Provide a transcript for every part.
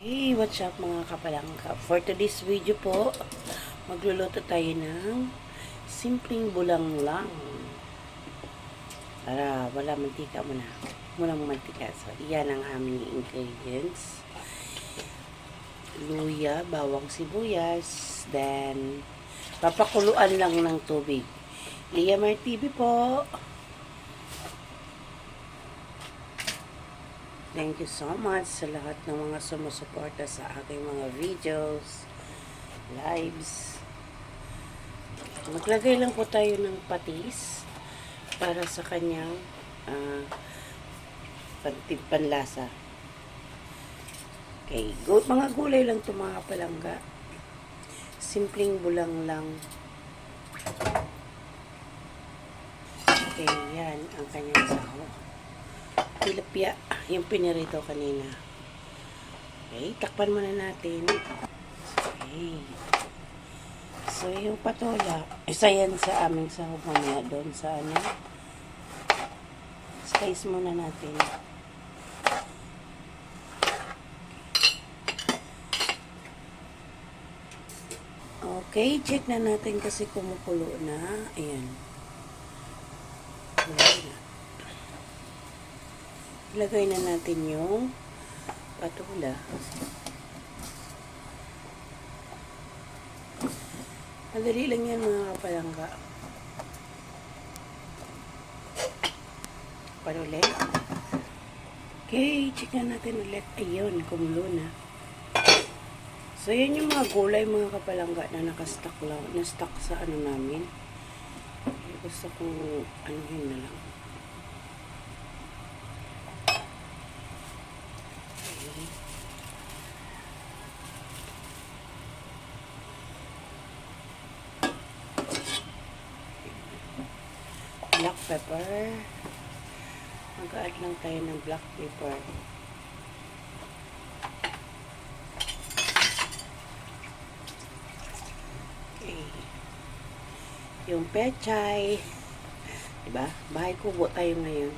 Hey, what's up mga kapalangka? For today's video po, magluluto tayo ng simpleng bulang lang. Para wala mantika muna. Walang mantika. So, iyan ang aming ingredients. Luya, bawang sibuyas, then papakuluan lang ng tubig. Liamar TV po. Thank you so much sa lahat ng mga sumusuporta sa aking mga videos, lives. Maglagay lang po tayo ng patis para sa kanyang panlasa. Okay, mga gulay lang ito mga palangga. Simpleng bulang lang. Okay, yan ang kanyang sahog. Tilapia, yung pinirito kanina. Okay, takpan muna natin. Okay. So, yung patola, isa yan sa aming sahog mamaya doon sa slice muna natin. Okay, check na natin kasi kumukulo na. Ayan. Ilagay na natin yung patola. Madali lang yan mga kapalangga. Para ulit. Okay, check na natin ulit. Ayun, kumulo na. So, yan yung mga gulay mga kapalangga na nakastock lang. Na-stock sa namin. Gusto kong anuhin na lang. Black pepper. Mag-add lang tayo ng black pepper. Okay. Yung pechay. Diba? Bahay kubo tayo ngayon.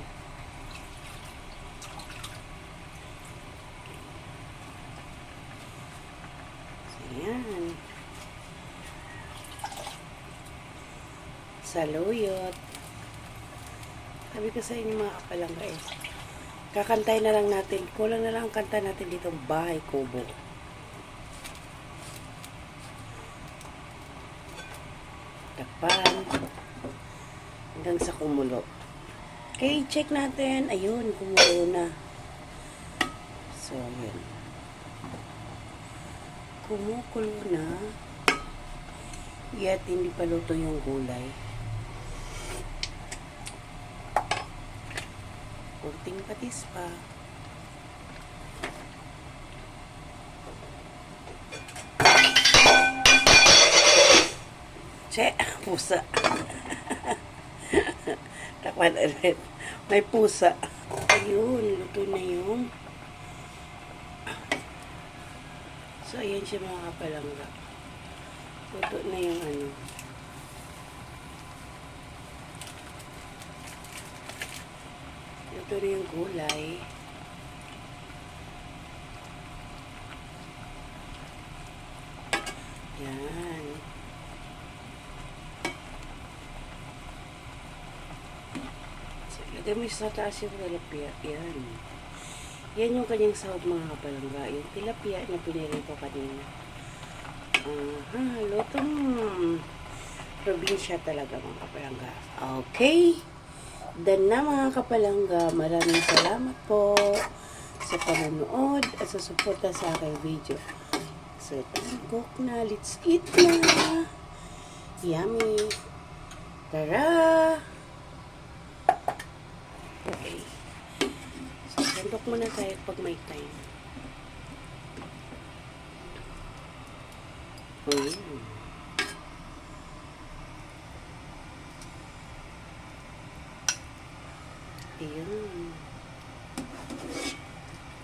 So, yan. Saluyot. Sabi ko sa inyo mga kapalangga kakantay na lang natin. Kulang na lang ang kanta natin dito, bahay kubo. Takpan. Hanggang sa kumulo. Okay, check natin. Ayun, kumulo na. So, yun. Kumukulo na. Yet, hindi pa luto yung gulay. Kunting patis pa. Che, pusa. Takpan ulit. May pusa. Ayun, luto na yung. So, ayan siya mga kapalangga. Luto na yung Luto na yung gulay. Yan. So, ilagay mo sa taas yung tilapia. Yan. Yan yung kanyang sahog mga kapalangga. Yung tilapia na pinili ko kanina. Lutong probinsya talaga mga kapalangga. Okay. Dan na mga kapalangga, maraming salamat po sa panonood at sa suporta sa aking video. So, cook na. Let's eat na. Yummy. Tara! Okay. So, sandok muna tayo pag may time. Ayun.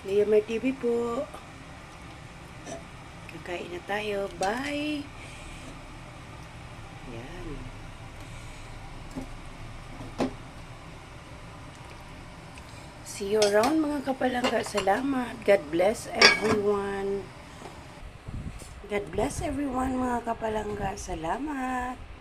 Liamar TV po. Kakain na tayo. Bye! Yan. See you around mga kapalangga. Salamat. God bless everyone. God bless everyone mga kapalangga. Salamat.